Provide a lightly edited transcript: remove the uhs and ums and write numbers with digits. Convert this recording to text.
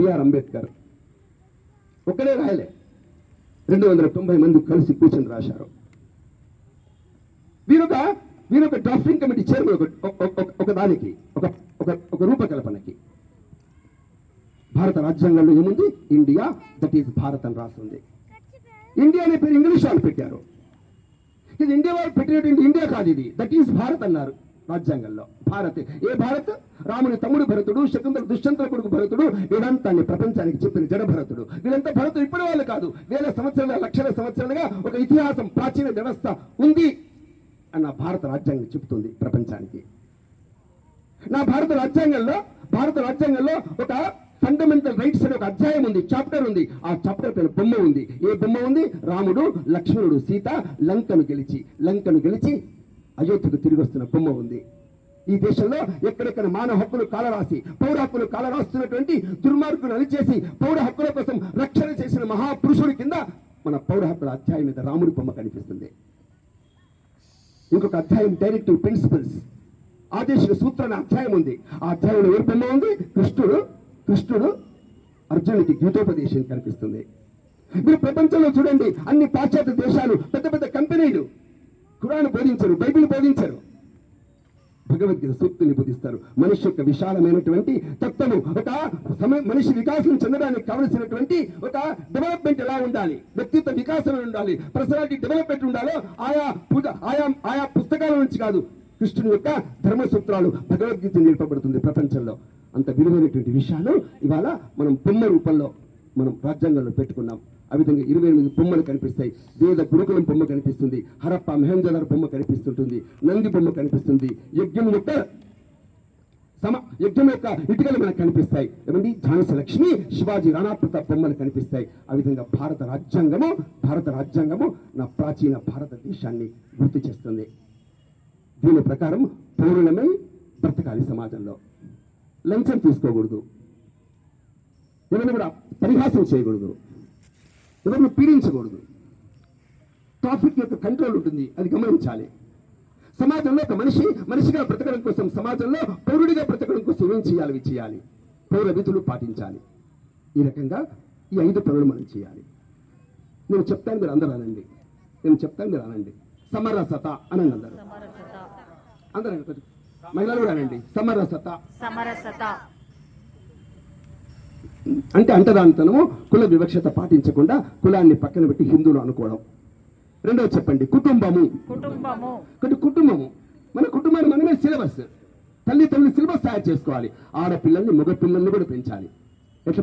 BR Ambedkar ఒక్కడే రాయలే, 290 మంది కలిసి కూర్చొని రాశారు. వీరొక డ్రాఫ్టింగ్ కమిటీ చైర్మన్ ఒక దానికి ఒక రూపకల్పనకి. భారత రాజ్యాంగంలో ఏముంది? ఇండియా, దట్ ఈస్ భారత్ అని రాస్తుంది. ఇండియా అనే పేరు ఇంగ్లీష్ వాళ్ళు పెట్టారు. ఇది ఇండియా వాళ్ళు పెట్టినటువంటి ఇండియా కాదు, ఇది దట్ ఈస్ భారత్ అన్నారు రాజ్యాంగంలో. భారత్ ఏ భారత్? రాముని తమ్ముడు భరతుడు, శకుంతల దుష్యంతుల కొడుకు భరతుడు, వేదాంతాన్ని ప్రపంచానికి చెప్పిన జడ భరతుడు. వీళ్ళంతా భరతుడు ఇప్పటి వాళ్ళు కాదు, వేల సంవత్సరాలుగా, లక్షల సంవత్సరాలుగా ఒక ఇతిహాసం, ప్రాచీన వ్యవస్థ ఉంది అన్న భారత రాజ్యాంగం చెబుతుంది ప్రపంచానికి. భారత రాజ్యాంగంలో ఒక ఫండమెంటల్ రైట్స్ అనే ఒక అధ్యాయం ఉంది, చాప్టర్ ఉంది. ఆ చాప్టర్ పైన బొమ్మ ఉంది. ఏ బొమ్మ ఉంది? రాముడు, లక్ష్మణుడు, సీత లంకను గెలిచి అయోధ్యకు తిరిగి వస్తున్న బొమ్మ ఉంది. ఈ దేశంలో ఎక్కడెక్కడ మానవ హక్కులు కాలరాసి, పౌర హక్కులు కాలరాస్తున్నటువంటి దుర్మార్గులు అలిచేసి పౌర హక్కుల కోసం రక్షణ చేసిన మహాపురుషుడి కింద మన పౌర హక్కుల అధ్యాయం మీద రాముడి బొమ్మ కనిపిస్తుంది. ఇంకొక అధ్యాయం డైరెక్టివ్ ప్రిన్సిపల్స్, ఆదేశిక సూత్రాల అధ్యాయం ఉంది. ఆ అధ్యాయంలో ఎవరి బొమ్మ ఉంది? కృష్ణుడు అర్జునుడికి గీతోపదేశం కనిపిస్తుంది. మీరు ప్రపంచంలో చూడండి, అన్ని పాశ్చాత్య దేశాలు, పెద్ద పెద్ద కంపెనీలు ఖురాన్ బోధించరు, బైబిల్ బోధించరు, భగవద్గీత సూక్తుల్ని బోధిస్తారు. మనిషి యొక్క విశాలమైనటువంటి తత్వము, మనిషి వికాసం చెందడానికి కావలసినటువంటి ఒక డెవలప్మెంట్ ఎలా ఉండాలి, వ్యక్తిత్వ వికాసం ఉండాలి, పర్సనాలిటీ డెవలప్మెంట్ ఉండాలో ఆయా పుస్తకాల నుంచి కాదు, కృష్ణుని యొక్క ధర్మ సూత్రాలు, భగవద్గీత నిలుపబడుతుంది ప్రపంచంలో. అంత విలువైనటువంటి విషయాలు ఇవాళ మనం బొమ్మ రూపంలో మనం రాజ్యాంగంలో పెట్టుకున్నాం. ఆ విధంగా 28 బొమ్మలు కనిపిస్తాయి. వేద గురుకులం బొమ్మ కనిపిస్తుంది, హరప్ప మెహంజదార్ బొమ్మ కనిపిస్తుంటుంది, నంది బొమ్మ కనిపిస్తుంది, యజ్ఞం యొక్క ఇటుకలు మనకు కనిపిస్తాయి. ఏమండి, ఝాన్సీ లక్ష్మి, శివాజీ, రాణా ప్రతాప్ బొమ్మలు కనిపిస్తాయి. ఆ విధంగా భారత రాజ్యాంగము నా ప్రాచీన భారతదేశాన్ని గుర్తు చేస్తుంది. దీని ప్రకారం పౌరులమై బ్రతకాలి సమాజంలో. లంచం తీసుకోకూడదు, ఎవరిని కూడా పరిహాసం చేయకూడదు, ఎవరిని పీడించకూడదు. ట్రాఫిక్ యొక్క కంట్రోల్ ఉంటుంది, అది గమనించాలి. సమాజంలో ఒక మనిషిగా బ్రతకడం కోసం, సమాజంలో పౌరుడిగా బ్రతకడం కోసం ఏం చేయాలి? పౌర విధులు పాటించాలి. ఈ రకంగా ఈ 5 పనులు మనం చేయాలి. నేను చెప్తాను, మీరు అందరూ అనండి. సమరసత అనండి అందరూ మహిళలు కూడా అనండి. సమరసత అంటే అంటరానితనము, కుల వివక్షత పాటించకుండా కులాన్ని పక్కన పెట్టి హిందువులు అనుకోవడం. రెండోది చెప్పండి, కుటుంబము. మన కుటుంబాన్ని మనమే సిలబస్, తల్లి సిలబస్ తయారు చేసుకోవాలి. ఆడపిల్లల్ని, మగ పిల్లల్ని కూడా పెంచాలి. ఎట్లా